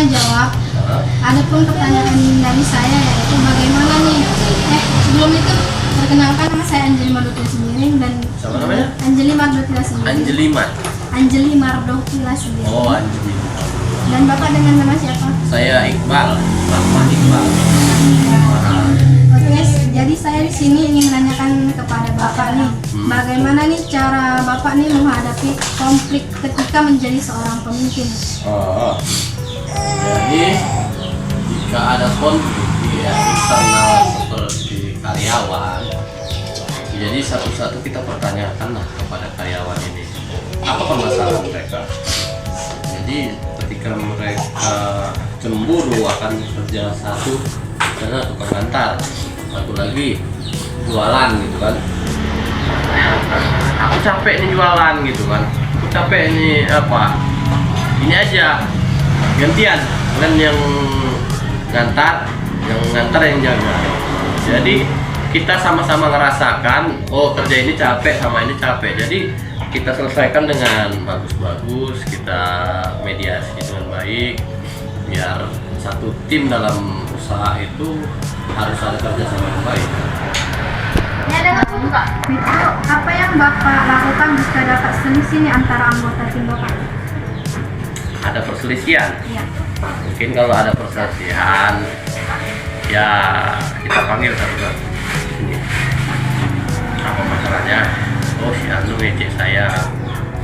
Jawab. Adapun pertanyaan dari saya yaitu bagaimana nih? Sebelum itu perkenalkan, nama saya Anjeli Mardotila Sembiring dan siapa namanya? Anjeli Mardotila Sembiring. Anjeli Mardotila Sembiring. Oh, Anjeli. Dan Bapak dengan nama siapa? Saya Iqbal, Rahman Iqbal. Oke, jadi saya di sini ingin menanyakan kepada Bapak nih, bagaimana nih cara Bapak nih menghadapi konflik ketika menjadi seorang pemimpin? Jadi jika ada konflik di eksternal seperti karyawan, jadi satu-satu kita pertanyakanlah kepada karyawan ini apa permasalahan mereka. Jadi ketika mereka cemburu akan kerja satu, karena tukang antar, satu lagi jualan gitu kan. Aku capek nih jualan gitu kan. Aku capek nih apa? Ini aja. Gantian, kalian yang ngantar yang jaga. Jadi kita sama-sama ngerasakan, oh kerja ini capek sama ini capek. Jadi kita selesaikan dengan bagus-bagus, kita mediasi dengan baik, biar satu tim dalam usaha itu harus ada kerjasama yang baik. Ini ada nggak? Itu apa yang Bapak lakukan jika dapat selisih nih antara anggota tim Bapak? Ada perselisihan. Iya. Mungkin kalau ada perselisihan, ya kita panggil satu-satu. Ini apa masalahnya? Oh, si Anu ngecek saya.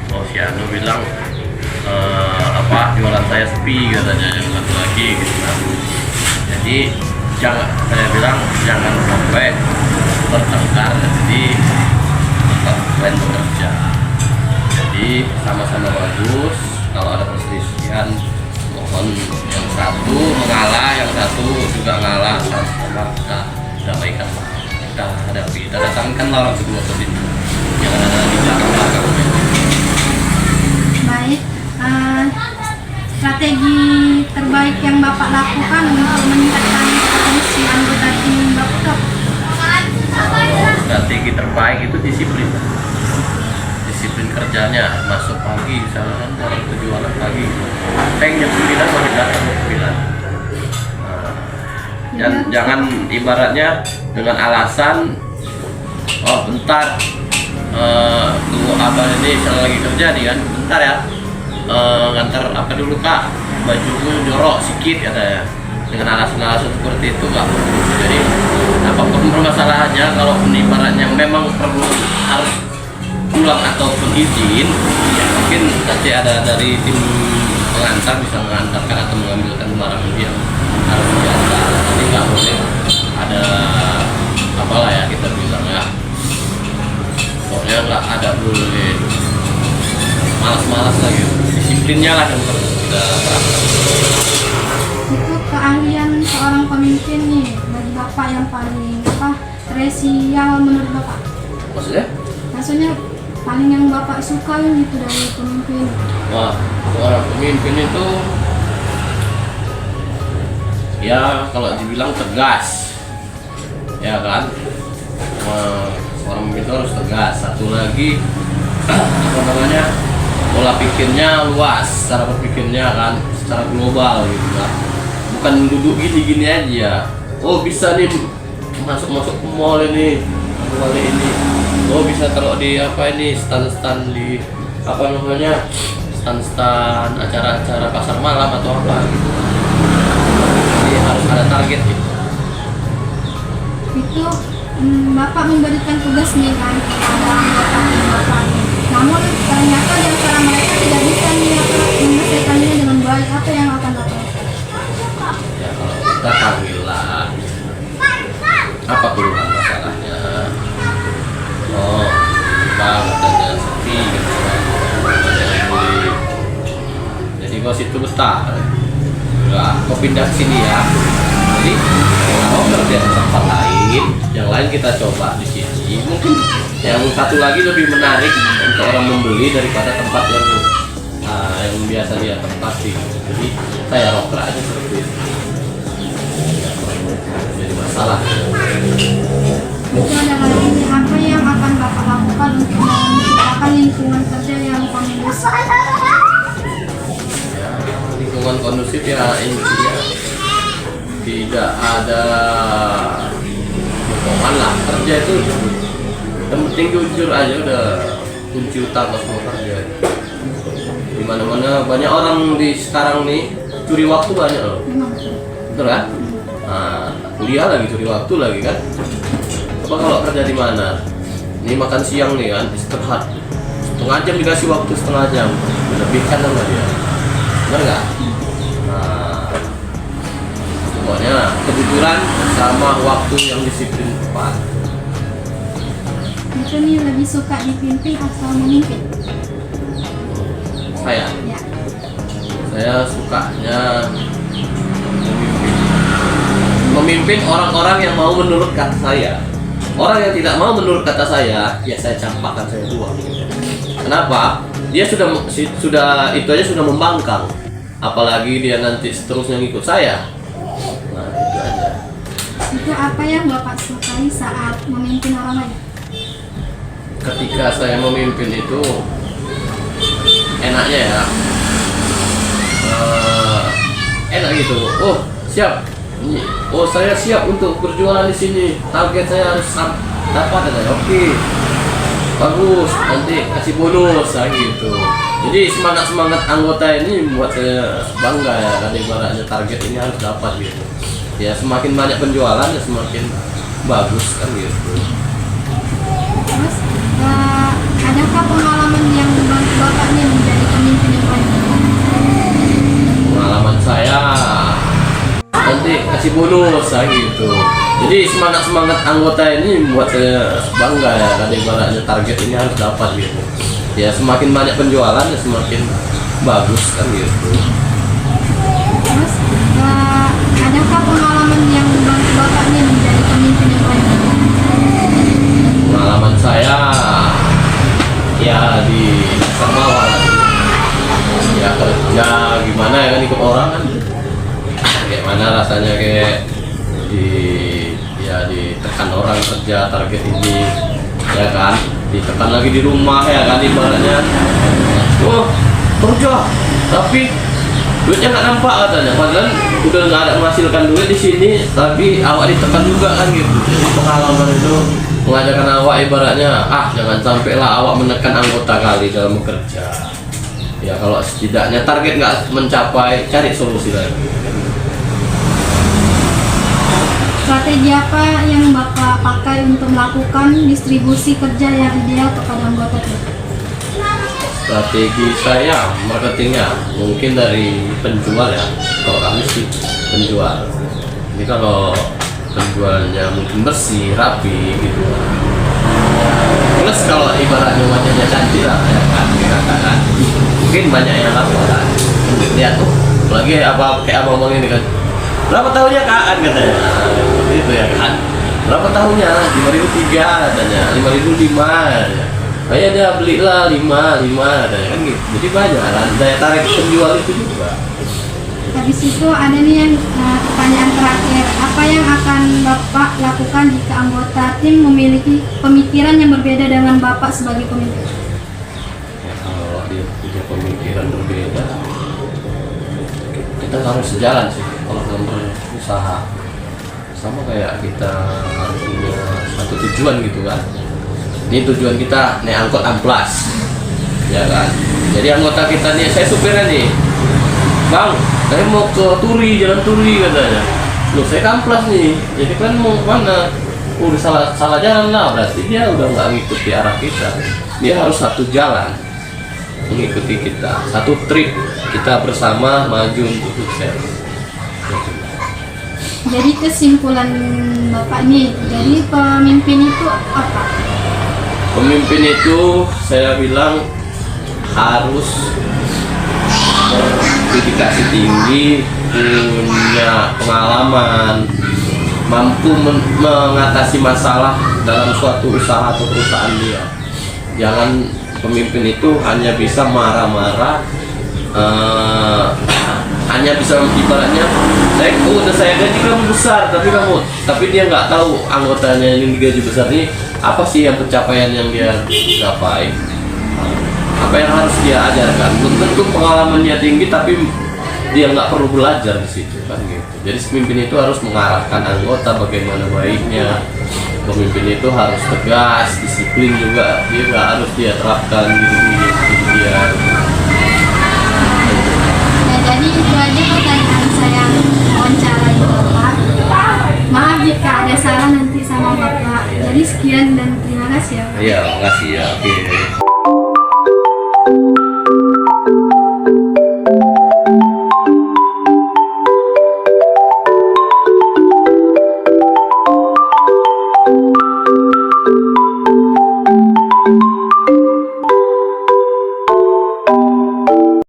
Oh, si Anu bilang jualan saya sepi katanya, yang satu lagi gitu kan. Jadi saya bilang jangan sampai bertengkar di tempat lain bekerja. Jadi sama-sama bagus. Kalau ada perselisihan, mohon yang satu mengalah, yang satu juga ngalah, sama kita damaikan, kita hadapi, kita datangkan lawan kedua ke sini. Jangan ada di belakang. Baik, strategi terbaik yang Bapak lakukan untuk meningkatkan potensi anggota tim Bapak? Strategi terbaik itu disiplin kerjanya, masuk pagi misalnya kan, orang jualan pagi, jam 9 baru datang jam 9. Jangan ibaratnya dengan alasan oh bentar tunggu abang ini saya lagi kerja nih kan, bentar ya ngantar apa dulu kak, bajumu jorok sikit katanya. Dengan alasan-alasan seperti itu nggak perlu. Jadi apapun permasalahannya, kalau ibaratnya memang perlu harus pulang ataupun izin, ya mungkin nanti ada dari tim pengantar bisa mengantarkan atau mengambilkan barang yang harus diantar. Jadi nggak boleh ada apalah ya kita bilang ya, pokoknya nggak ada boleh malas-malas lagi, disiplinnya lah yang perlu kita terapkan. Itu keahlian seorang pemimpin nih bagi Bapak yang paling spesial menurut Bapak? Maksudnya paling yang Bapak suka gitu dari pemimpin? Wah, seorang pemimpin itu ya kalau dibilang tegas, ya kan? Seorang pemimpin itu harus tegas. Satu lagi apa namanya, pola pikirnya luas, cara berpikirnya kan secara global gitu kan. Bukan duduk gini-gini aja. Oh bisa nih masuk ke mall ini, oh bisa taruh di apa ini stand di apa namanya stand acara-acara pasar malam atau apa gitu. Jadi harus ada target gitu. Itu Bapak memberikan tugas nih kan kepada anggota tim Bapak. Namun ternyata di antara mereka tidak bisa nih menyelesaikannya dengan baik. Apa yang akan Bapak lakukan? Ya kalau kita panggillah, apa keluhan masalahnya? Oh, Bang, katanya sepi gitu kan. Jadi kau situ betah. Enggak, kau pindah ke sini ya. Jadi kalau kerja di tempat lain, yang lain kita coba di sini. Mungkin yang satu lagi lebih menarik untuk orang membeli daripada tempat yang biasa dia tempati. Jadi saya roker aja seperti itu. Jadi masalah. Itu adalah ini apa yang akan Bapak lakukan untuk menciptakan lingkungan kerja yang kondusif. Ya, lingkungan kondusif ya intinya tidak ada bohongan lah, kerja itu yang penting jujur aja udah kunci utama semua kerja. Dimana-mana banyak orang di sekarang nih curi waktu banyak loh, Memang. betul kan? Nah, kuliah lagi curi waktu lagi kan? Coba kalau kerja di mana? Ini makan siang nih kan, istirahat setengah jam dikasih waktu setengah jam, lebihkan sama dia, benar nggak? Nah, semuanya kejujuran sama waktu yang disiplin tepat. Itu nih lebih suka dipimpin atau memimpin? Saya sukanya memimpin orang-orang yang mau menurut kata saya. Orang yang tidak mau menurut kata saya, ya saya campakkan, saya buang. Kenapa? Dia sudah itu aja sudah membangkang. Apalagi dia nanti seterusnya ngikut saya. Nah, itu aja. Itu apa yang Bapak sukai saat memimpin orang lain? Ketika saya memimpin itu enaknya ya, enak gitu. Oh siap, oh saya siap untuk berjualan di sini. Target saya harus dapat ada. Oke, bagus. Nanti kasih bonus gitu. Jadi semangat anggota ini membuat saya bangga ya. Karena ibaratnya target ini harus dapat gitu. Ya semakin banyak penjualan ya semakin bagus kan gitu. Terus adakah pengalaman yang membantu Bapak nih menjadi pemimpin yang baik? Pengalaman saya nanti kasih bonus gitu. Jadi semangat anggota ini membuat saya bangga ya. Karena ibaratnya target ini harus dapat gitu. Ya semakin banyak penjualan ya semakin bagus kan gitu. Terus adakah pengalaman yang membantu Bapak nih menjadi pemimpin yang baik? Pengalaman saya ya di Samawa ya kerja gimana ya kan ikut orang kan kayak mana rasanya kayak ditekan orang kerja target ini ya kan, ditekan lagi di rumah ya kan ibaratnya. Oh kerja tapi duitnya nggak nampak katanya, padahal udah nggak ada menghasilkan duit di sini tapi awak ditekan juga kan gitu. Jadi pengalaman itu mengajarkan awak ibaratnya jangan sampailah awak menekan anggota kali dalam bekerja. Ya kalau setidaknya target nggak mencapai, cari solusi lagi. Strategi apa yang Bapak pakai untuk melakukan distribusi kerja yang ideal kepada anggota kita? Strategi saya marketingnya mungkin dari penjual ya. Kalau kami sih penjual. Ini kalau penjualnya mungkin bersih, rapi gitu. Plus kalau ibaratnya wajahnya cantik lah ya kan, dikatakan mungkin banyak yang laporan. Lihat tuh, lagi kayak abang ini kan. Berapa tahunnya Kak katanya? Nah, itu ya kan. Berapa tahunnya? 5.003 katanya, 5.005 ya. Kayak dia belilah 5 katanya kan gitu. Jadi banyak kan daya tarik penjual itu juga. Habis itu ada nih yang pertanyaan terakhir. Apa yang akan Bapak lakukan jika anggota tim memiliki pemikiran yang berbeda dengan Bapak sebagai pemimpin? Ya, kalau dia punya pemikiran berbeda, kita harus sejalan sih. Kalau dalam berusaha sama kayak kita harus punya satu tujuan gitu kan. Ini tujuan kita naik angkot amplas, ya kan. Jadi anggota kita nih, saya supirnya nih, Bang, saya mau ke Turi, jalan Turi katanya. Loh saya ke amplas nih, jadi kan mau ke mana? udah salah jalan lah, berarti dia udah nggak ngikuti arah kita. Dia harus satu jalan mengikuti kita, satu trip kita bersama maju untuk sukses. Jadi kesimpulan Bapak nih, jadi pemimpin itu apa? Pemimpin itu saya bilang harus berdedikasi tinggi, punya pengalaman, mampu mengatasi masalah dalam suatu usaha atau perusahaan dia. Jangan pemimpin itu hanya bisa marah-marah, hanya bisa ibaratnya saya gaji kamu besar, tapi dia nggak tahu anggotanya yang digaji besar ini apa sih yang pencapaian yang dia gapai, apa yang harus dia ajarkan. Belum tentu pengalamannya tinggi tapi dia nggak perlu belajar di situ kan gitu. Jadi pemimpin itu harus mengarahkan anggota bagaimana baiknya. Pemimpin itu harus tegas, disiplin juga dia terapkan diri dia. Ya, jadi itu aja pertanyaan saya wawancara Bapak. Maaf jika ada salah nanti sama Bapak. Jadi sekian dan terima kasih ya. Iya, makasih ya. Oke.